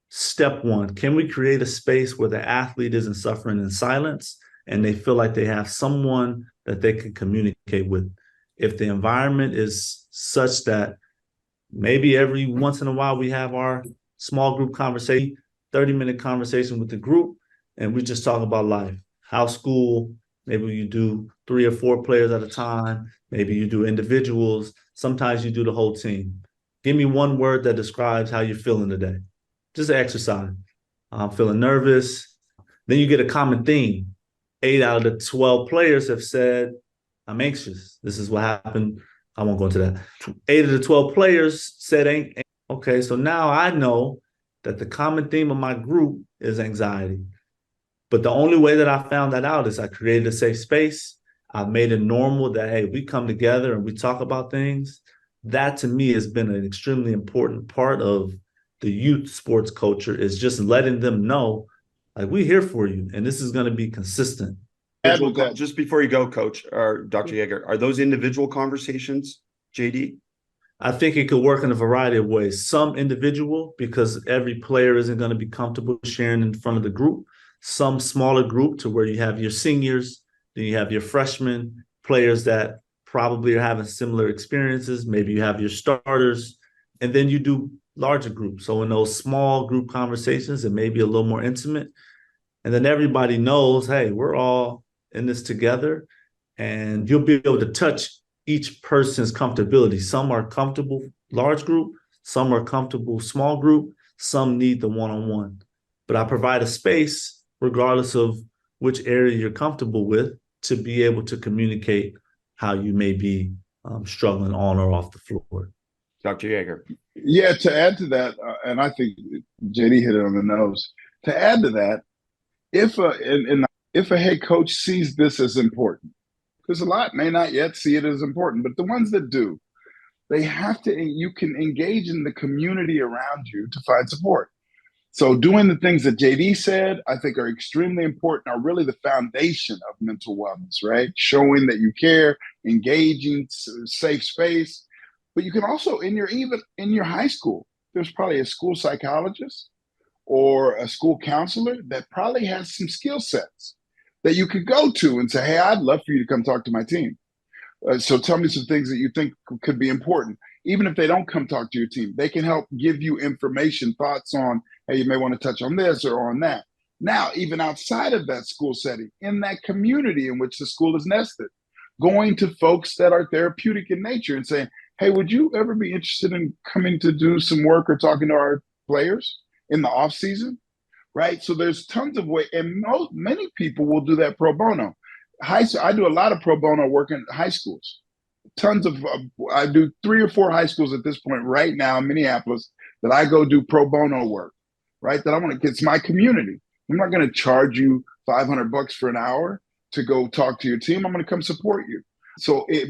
step one. Can we create a space where the athlete isn't suffering in silence and they feel like they have someone that they can communicate with? If the environment is such that maybe every once in a while we have our small group conversation, 30-minute conversation with the group, and we just talk about life, house school. Maybe you do 3 or 4 players at a time. Maybe you do individuals. Sometimes you do the whole team. Give me one word that describes how you're feeling today. Just an exercise. I'm feeling nervous. Then you get a common theme. 8 out of the 12 players have said, I'm anxious. This is what happened. I won't go into that. 8 of the 12 players said, okay, so now I know that the common theme of my group is anxiety. But the only way that I found that out is I created a safe space. I made it normal that, hey, we come together and we talk about things. That to me has been an extremely important part of the youth sports culture, is just letting them know, like, we're here for you. And this is going to be consistent. Just before you go, Coach, or Dr. Yeager, are those individual conversations, JD? I think it could work in a variety of ways. Some individual, because every player isn't going to be comfortable sharing in front of the group. Some smaller group to where you have your seniors, then you have your freshmen, players that probably are having similar experiences. Maybe you have your starters, and then you do larger groups. So in those small group conversations, it may be a little more intimate. And then everybody knows, hey, we're all in this together, and you'll be able to touch each person's comfortability. Some are comfortable large group, some are comfortable small group, some need the one-on-one. But I provide a space, regardless of which area you're comfortable with, to be able to communicate how you may be struggling on or off the floor. Dr. Yeager. Yeah, to add to that, and I think JD hit it on the nose. To add to that, if a head coach sees this as important, because a lot may not yet see it as important, but the ones that do, they have to. You can engage in the community around you to find support. So doing the things that JD said, I think are extremely important, are really the foundation of mental wellness, right? Showing that you care, engaging, safe space. But you can also, even in your high school, there's probably a school psychologist or a school counselor that probably has some skill sets that you could go to and say, hey, I'd love for you to come talk to my team. So tell me some things that you think could be important. Even if they don't come talk to your team, they can help give you information, thoughts on, hey, you may want to touch on this or on that. Now, even outside of that school setting, in that community in which the school is nested, going to folks that are therapeutic in nature and saying, hey, would you ever be interested in coming to do some work or talking to our players in the off season? Right. So there's tons of ways, and many people will do that pro bono. I do a lot of pro bono work in high schools. I do 3 or 4 high schools at this point right now in Minneapolis that I go do pro bono work, right? That I want to, it's my community. I'm not going to charge you $500 for an hour to go talk to your team. I'm going to come support you.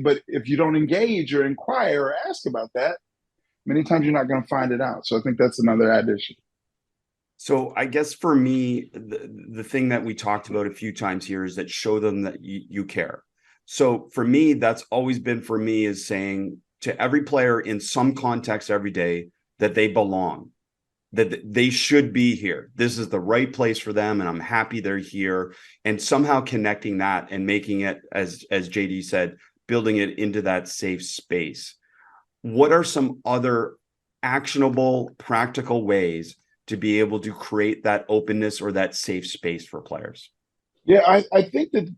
But if you don't engage or inquire or ask about that, many times you're not going to find it out. So I think that's another addition. So I guess for me, the thing that we talked about a few times here is that show them that you care. So for me, that's always been for me is saying to every player in some context every day that they belong, that they should be here. This is the right place for them, and I'm happy they're here. And somehow connecting that and making it, as JD said, building it into that safe space. What are some other actionable, practical ways to be able to create that openness or that safe space for players? Yeah, I think that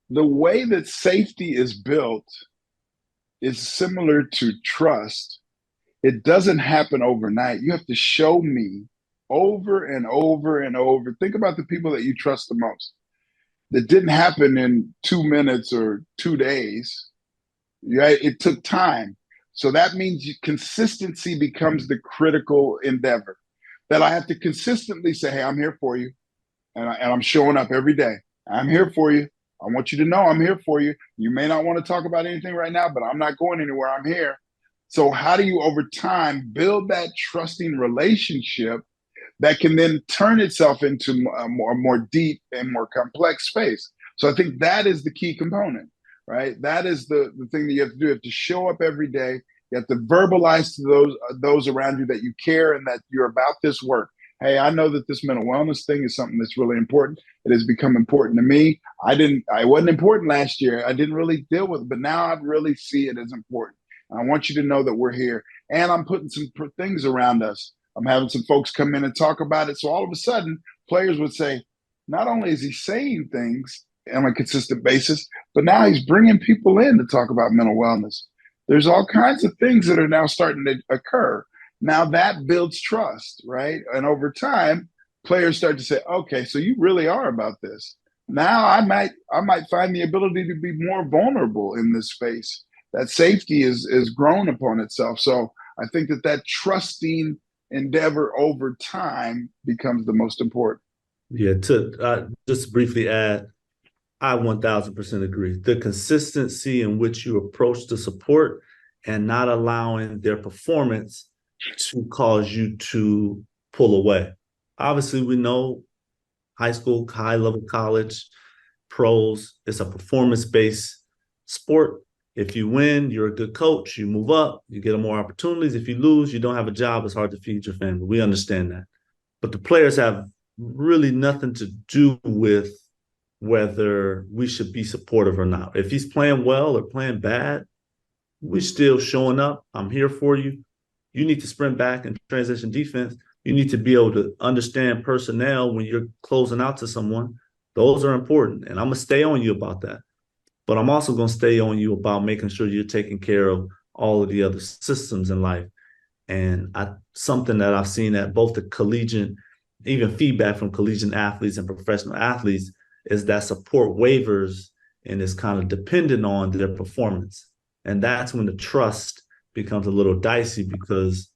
the way that safety is built is similar to trust. It doesn't happen overnight. You have to show me over and over and over. Think about the people that you trust the most. That didn't happen in 2 minutes or 2 days. Right? It took time. So that means consistency becomes the critical endeavor. That I have to consistently say, hey, I'm here for you. And I'm showing up every day. I'm here for you. I want you to know I'm here for you. You may not want to talk about anything right now, but I'm not going anywhere. I'm here. So how do you, over time, build that trusting relationship that can then turn itself into a more deep and more complex space? So I think that is the key component, right? That is the thing that you have to do. You have to show up every day. You have to verbalize to those around you that you care and that you're about this work. Hey, I know that this mental wellness thing is something that's really important. It has become important to me. I wasn't important last year. I didn't really deal with it, but now I really see it as important. I want you to know that we're here. And I'm putting some things around us. I'm having some folks come in and talk about it. So all of a sudden, players would say, not only is he saying things on a consistent basis, but now he's bringing people in to talk about mental wellness. There's all kinds of things that are now starting to occur. Now that builds trust, right? And over time, players start to say, okay, so you really are about this. Now I might find the ability to be more vulnerable in this space. That safety is grown upon itself. So I think that trusting endeavor over time becomes the most important. Yeah, to just briefly add, I 1000% agree. The consistency in which you approach the support and not allowing their performance to cause you to pull away. Obviously, we know high school, high-level college, pros, it's a performance-based sport. If you win, you're a good coach, you move up, you get more opportunities. If you lose, you don't have a job, it's hard to feed your family. We understand that. But the players have really nothing to do with whether we should be supportive or not. If he's playing well or playing bad, we're still showing up. I'm here for you. You need to sprint back and transition defense. You need to be able to understand personnel when you're closing out to someone. Those are important. And I'm going to stay on you about that. But I'm also going to stay on you about making sure you're taking care of all of the other systems in life. And something that I've seen at both the collegiate, even feedback from collegiate athletes and professional athletes, is that support wavers and is kind of dependent on their performance. And that's when the trust becomes a little dicey because,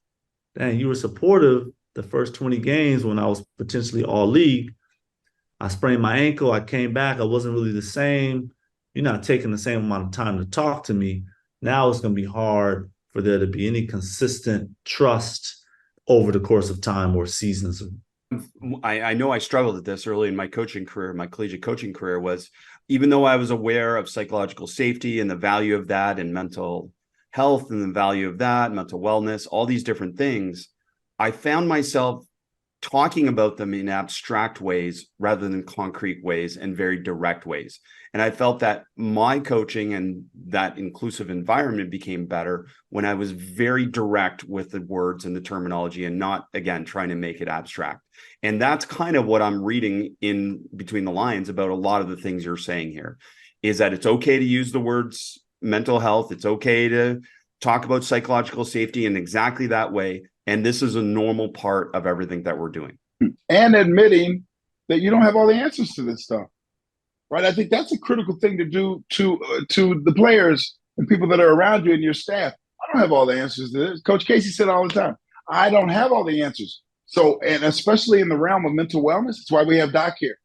dang, you were supportive the first 20 games when I was potentially all league. I sprained my ankle. I came back. I wasn't really the same. You're not taking the same amount of time to talk to me. Now it's going to be hard for there to be any consistent trust over the course of time or seasons. I know I struggled at this early in my coaching career, my collegiate coaching career, was even though I was aware of psychological safety and the value of that and mental health and the value of that, mental wellness, all these different things, I found myself talking about them in abstract ways rather than concrete ways and very direct ways. And I felt that my coaching and that inclusive environment became better when I was very direct with the words and the terminology and not, again, trying to make it abstract. And that's kind of what I'm reading in between the lines about a lot of the things you're saying here, is that it's okay to use the words mental health. It's okay to talk about psychological safety in exactly that way. And this is a normal part of everything that we're doing. And admitting that you don't have all the answers to this stuff, right? I think that's a critical thing to do to the players and people that are around you and your staff. I don't have all the answers to this. Coach Casey said all the time, I don't have all the answers. So, and especially in the realm of mental wellness, it's why we have Doc here.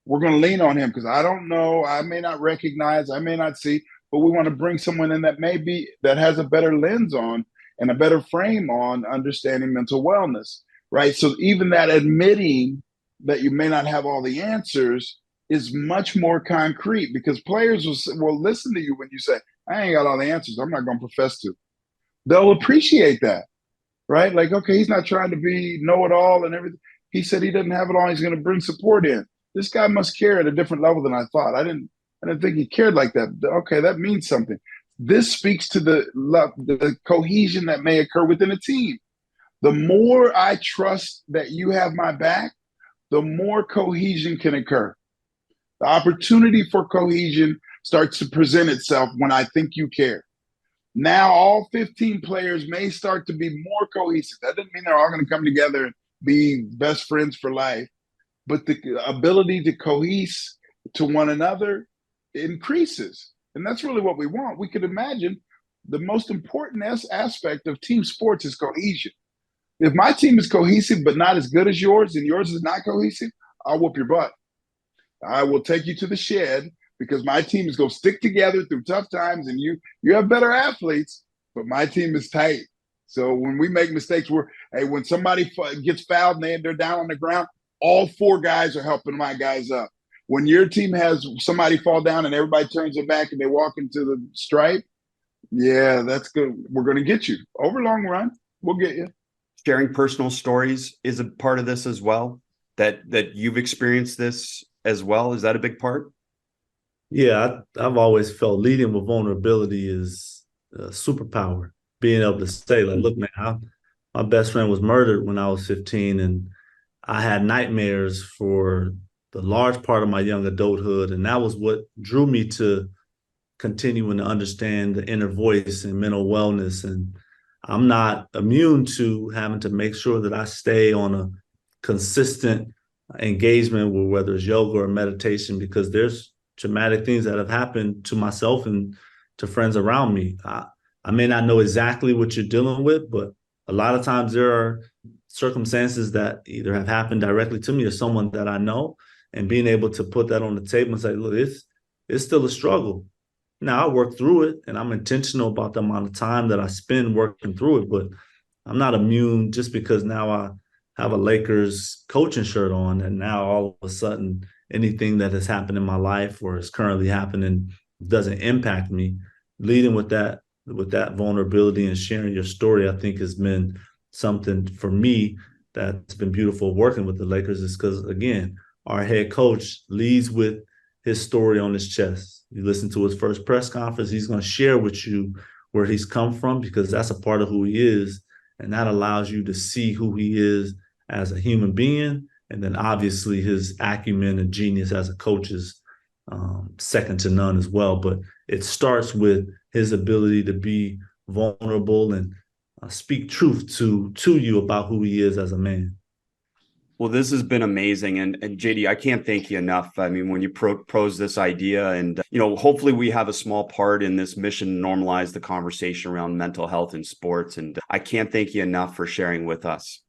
We're going to lean on him because I don't know, I may not recognize, I may not see, but we want to bring someone in that has a better lens on and a better frame on understanding mental wellness, right? So even that admitting that you may not have all the answers is much more concrete, because players will listen to you when you say, I ain't got all the answers. I'm not going to profess to. They'll appreciate that, right? Like, okay, he's not trying to be know-it-all and everything. He said he doesn't have it all. He's going to bring support in. This guy must care at a different level than I thought. I didn't think he cared like that. Okay, that means something. This speaks to the love, the cohesion that may occur within a team. The more I trust that you have my back, the more cohesion can occur. The opportunity for cohesion starts to present itself when I think you care. Now all 15 players may start to be more cohesive. That doesn't mean they're all going to come together and be best friends for life, but the ability to cohese to one another increases. And that's really what we want. We could imagine the most important aspect of team sports is cohesion. If my team is cohesive but not as good as yours, and yours is not cohesive, I'll whoop your butt. I will take you to the shed, because my team is going to stick together through tough times, and you have better athletes, but my team is tight. So when we make mistakes, when somebody gets fouled and they're down on the ground, all four guys are helping my guys up. When your team has somebody fall down and everybody turns their back and they walk into the stripe, yeah, that's good. We're going to get you. Over long run, we'll get you. Sharing personal stories is a part of this as well, that you've experienced this as well. Is that a big part? Yeah, I've always felt leading with vulnerability is a superpower. Being able to say, like, look, man, my best friend was murdered when I was 15, and I had nightmares for the large part of my young adulthood. And that was what drew me to continuing to understand the inner voice and mental wellness. And I'm not immune to having to make sure that I stay on a consistent engagement with whether it's yoga or meditation, because there's traumatic things that have happened to myself and to friends around me. I may not know exactly what you're dealing with, but a lot of times there are circumstances that either have happened directly to me or someone that I know, and being able to put that on the table and say, look, it's still a struggle. Now, I work through it, and I'm intentional about the amount of time that I spend working through it, but I'm not immune just because now I have a Lakers coaching shirt on, and now all of a sudden anything that has happened in my life or is currently happening doesn't impact me. Leading with that vulnerability and sharing your story, I think, has been something for me that's been beautiful working with the Lakers, is because, again, our head coach leads with his story on his chest. You listen to his first press conference, he's going to share with you where he's come from, because that's a part of who he is. And that allows you to see who he is as a human being. And then obviously his acumen and genius as a coach is second to none as well. But it starts with his ability to be vulnerable and speak truth to you about who he is as a man. Well, this has been amazing. And JD, I can't thank you enough. I mean, when you pose this idea, and, hopefully we have a small part in this mission to normalize the conversation around mental health in sports. And I can't thank you enough for sharing with us.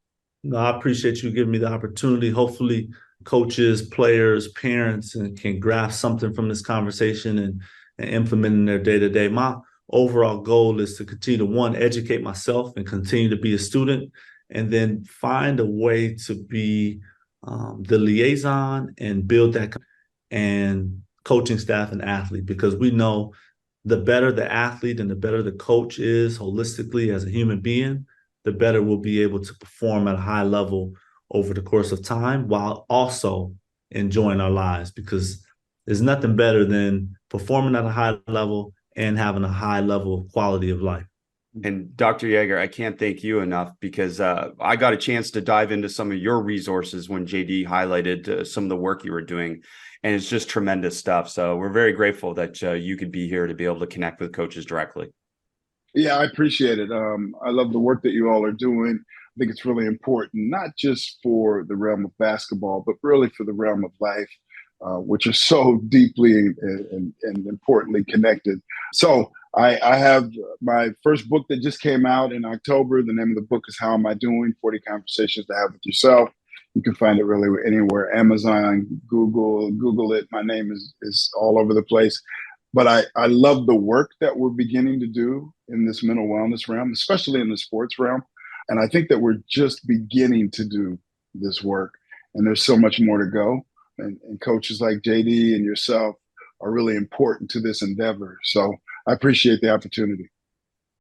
No, I appreciate you giving me the opportunity. Hopefully coaches, players, parents can grasp something from this conversation and implement in their day-to-day. My overall goal is to continue to, one, educate myself and continue to be a student, and then find a way to be the liaison and build that and coaching staff and athlete, because we know the better the athlete and the better the coach is holistically as a human being, the better we'll be able to perform at a high level over the course of time while also enjoying our lives, because there's nothing better than performing at a high level and having a high level quality of life. And Dr. Yeager, I can't thank you enough, because I got a chance to dive into some of your resources when JD highlighted some of the work you were doing, and it's just tremendous stuff. So we're very grateful that you could be here to be able to connect with coaches directly. Yeah, I appreciate it. I love the work that you all are doing. I think it's really important, not just for the realm of basketball, but really for the realm of life, which are so deeply and importantly connected. So I have my first book that just came out in October. The name of the book is How Am I Doing? 40 Conversations to Have with Yourself. You can find it really anywhere, Amazon, Google it. My name is all over the place. But I love the work that we're beginning to do in this mental wellness realm, especially in the sports realm. And I think that we're just beginning to do this work. And there's so much more to go. And coaches like JD and yourself are really important to this endeavor. So I appreciate the opportunity.